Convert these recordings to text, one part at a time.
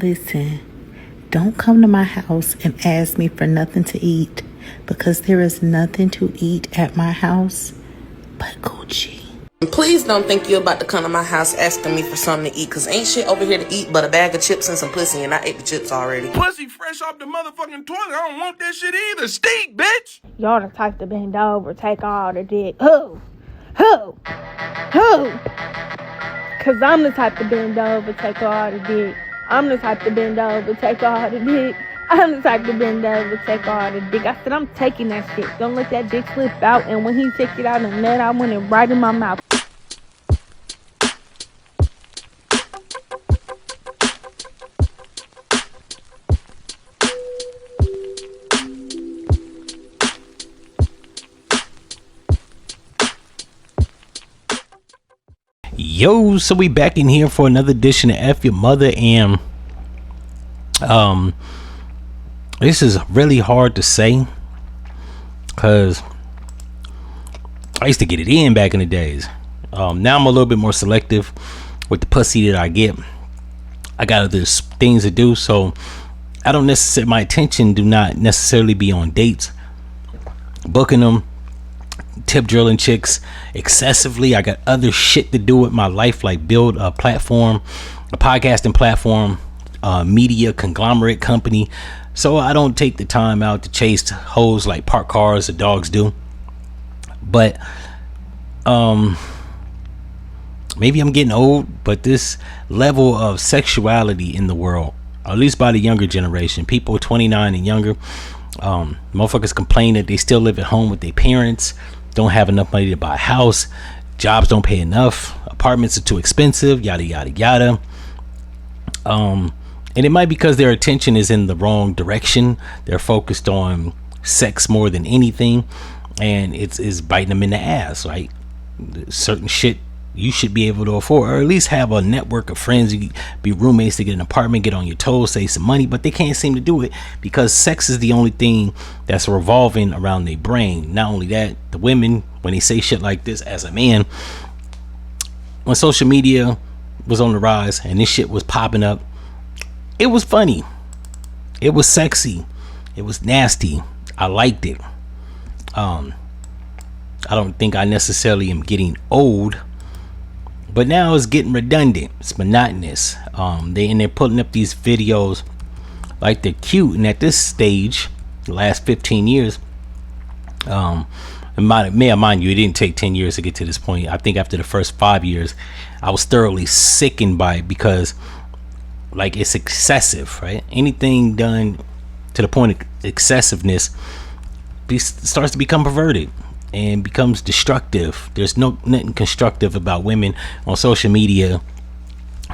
Listen, don't come to my house and ask me for nothing to eat, because there is nothing to eat at my house but Gucci. Please don't think you're about to come to my house asking me for something to eat, because ain't shit over here to eat but a bag of chips and some pussy, and I ate the chips already. Pussy fresh off the motherfucking toilet. I don't want that shit either. Steak, bitch. Y'all the type to bend over, take all the dick. Who? Cause I'm the type to bend over, take all the dick. I'm the type to bend over, take all the dick. I'm the type to bend over, take all the dick. I said I'm taking that shit. Don't let that dick slip out. And when he took it out and nut, I want it right in my mouth. Yo, so we back in here for another edition of F-ya-Motha, and this is really hard to say because I used to get it in back in the days. Now I'm a little bit more selective with the pussy that I get. I got other things to do, so I don't necessarily, my attention do not necessarily be on dates, booking them, tip drilling chicks excessively. I got other shit to do with my life, like build a platform, a podcasting platform, media conglomerate company. So I don't take the time out to chase hoes like park cars or dogs do. But maybe I'm getting old, but this level of sexuality in the world, at least by the younger generation, people 29 and younger, motherfuckers complain that they still live at home with their parents, don't have enough money to buy a house, jobs don't pay enough, apartments are too expensive, yada yada yada. And it might be because their attention is in the wrong direction. They're focused on sex more than anything, and it's biting them in the ass, right? Certain shit you should be able to afford, or at least have a network of friends. You be roommates to get an apartment, get on your toes, save some money, but they can't seem to do it because sex is the only thing that's revolving around their brain. Not only that, the women, when they say shit like this as a man, when social media was on the rise and this shit was popping up, it was funny, it was sexy, it was nasty. I liked it. I don't think I necessarily am getting old, but now it's getting redundant. It's monotonous. They're putting up these videos like they're cute, and at this stage, the last 15 years, mind you, it didn't take 10 years to get to this point. I think after the first 5 years, I was thoroughly sickened by it because, like, it's excessive, right? Anything done to the point of excessiveness starts to become perverted and becomes destructive. There's nothing constructive about women on social media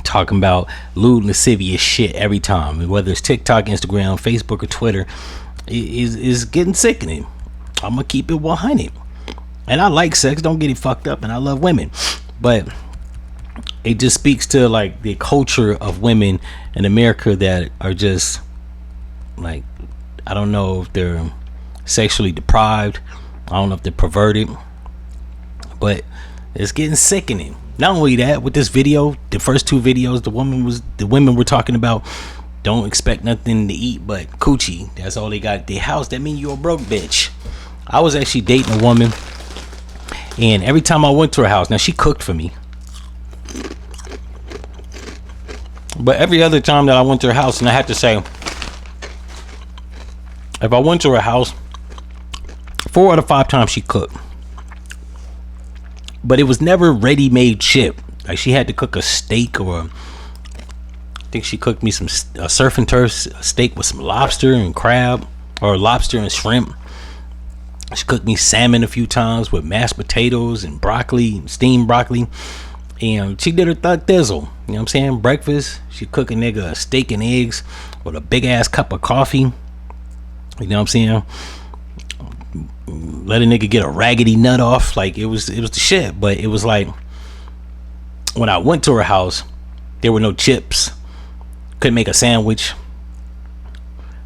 talking about lewd, lascivious shit every time, whether it's TikTok, Instagram, Facebook, or Twitter. Is getting sickening. I'm gonna keep it 100, and I like sex, don't get it fucked up, and I love women, but it just speaks to like the culture of women in America that are just like, I don't know if they're sexually deprived, I don't know if they're perverted, but it's getting sickening. Not only that, with this video, the first two videos, the women were talking about don't expect nothing to eat but coochie. That's all they got at their house. That means you're a broke bitch. I was actually dating a woman, and every time I went to her house, now she cooked for me, but every other time that I went to her house, and I had to say, if I went to her house, 4 out of 5 times she cooked, but it was never ready-made shit. Like, she had to cook a steak, or I think she cooked me some surf and turf steak with some lobster and crab, or lobster and shrimp. She cooked me salmon a few times with mashed potatoes and broccoli, steamed broccoli, and she did her thug thizzle. You know what I'm saying? Breakfast, she cook a nigga a steak and eggs with a big ass cup of coffee. You know what I'm saying? Let a nigga get a raggedy nut off. Like, it was the shit. But it was like, when I went to her house, there were no chips, couldn't make a sandwich.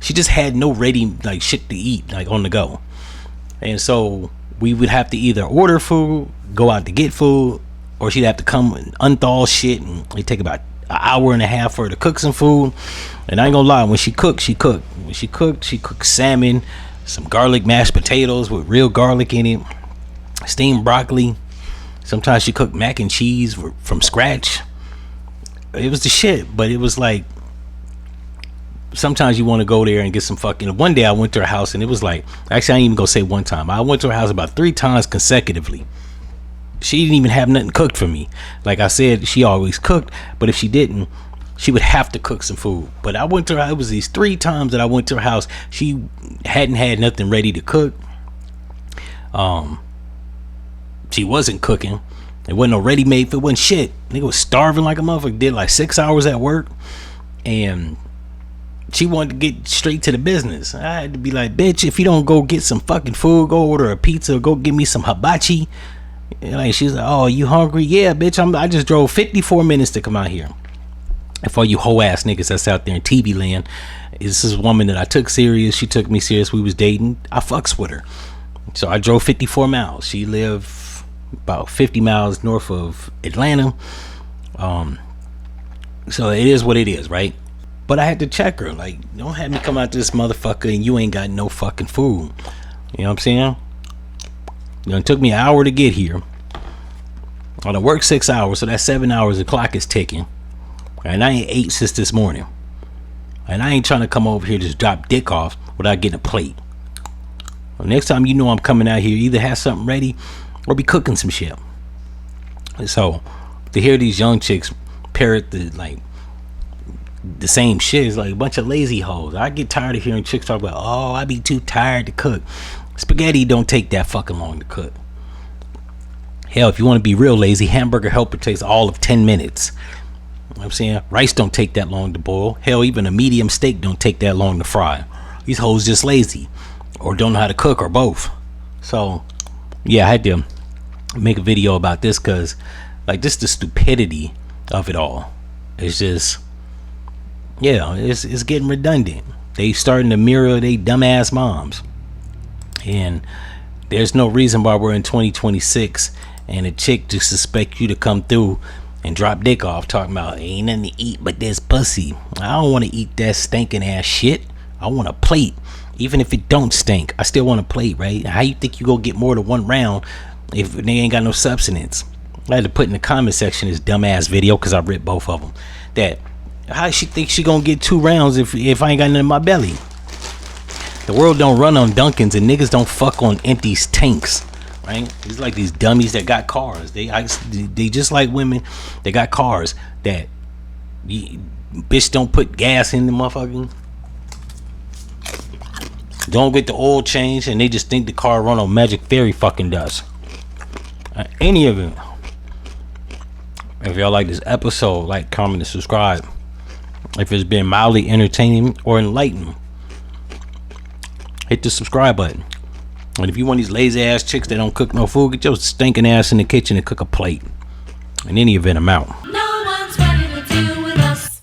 She just had no ready like shit to eat, like on the go. And so we would have to either order food, go out to get food, or she'd have to come and unthaw shit, and it'd take about an hour and a half for her to cook some food. And I ain't gonna lie, when she cooked, she cooked salmon, some garlic mashed potatoes with real garlic in it, steamed broccoli. Sometimes she cooked mac and cheese from scratch. It was the shit. But it was like, sometimes you want to go there and get some fucking. One day I went to her house and it was like, actually I ain't even gonna say one time, I went to her house about 3 times consecutively. She didn't even have nothing cooked for me. Like I said, she always cooked, but if she didn't, she would have to cook some food. But I went to her, it was these 3 times that I went to her house, she hadn't had nothing ready to cook. She wasn't cooking. It wasn't no ready-made food. It wasn't shit. Nigga was starving like a motherfucker. Did like 6 hours at work, and she wanted to get straight to the business. I had to be like, bitch, if you don't go get some fucking food, go order a pizza, go get me some hibachi. And like, she's like, oh, you hungry? Yeah, bitch, I just drove 54 minutes to come out here. And for you hoe ass niggas that's out there in TV land, this is a woman that I took serious. She took me serious. We was dating. I fucks with her. So I drove 54 miles. She lived about 50 miles north of Atlanta. So it is what it is, right? But I had to check her. Like, don't have me come out to this motherfucker and you ain't got no fucking food. You know what I'm saying? You know, it took me an hour to get here. I done worked 6 hours, so that's 7 hours. The clock is ticking. And I ain't ate since this morning. And I ain't trying to come over here just drop dick off without getting a plate. Well, next time you know I'm coming out here, either have something ready or be cooking some shit. And so to hear these young chicks parrot the same shit is like a bunch of lazy hoes. I get tired of hearing chicks talk about, oh, I be too tired to cook. Spaghetti don't take that fucking long to cook. Hell, if you want to be real lazy, hamburger helper takes all of 10 minutes. You know what I'm saying? Rice don't take that long to boil. Hell, even a medium steak don't take that long to fry. These hoes just lazy or don't know how to cook or both. So yeah, I had to make a video about this because like just the stupidity of it all. It's just, yeah, it's getting redundant. They starting to mirror they dumbass moms. And there's no reason why we're in 2026 and a chick just expect you to come through and drop dick off talking about ain't nothing to eat but this pussy. I don't want to eat that stinking ass shit. I want a plate. Even if it don't stink, I still want a plate, right? How you think you go get more than one round if they ain't got no substance? I had to put in the comment section this dumbass video because I ripped both of them. That how she think she gonna get 2 rounds if I ain't got nothing in my belly? The world don't run on Dunkins and niggas don't fuck on empty tanks, right? It's like these dummies that got cars. They just like women. They got cars that bitch don't put gas in the motherfucking. Don't get the oil change and they just think the car run on magic fairy fucking dust. Any of it. If y'all like this episode, like, comment, and subscribe. If it's been mildly entertaining or enlightening, hit the subscribe button. And if you want these lazy ass chicks that don't cook no food, get your stinking ass in the kitchen and cook a plate. In any event, I'm out.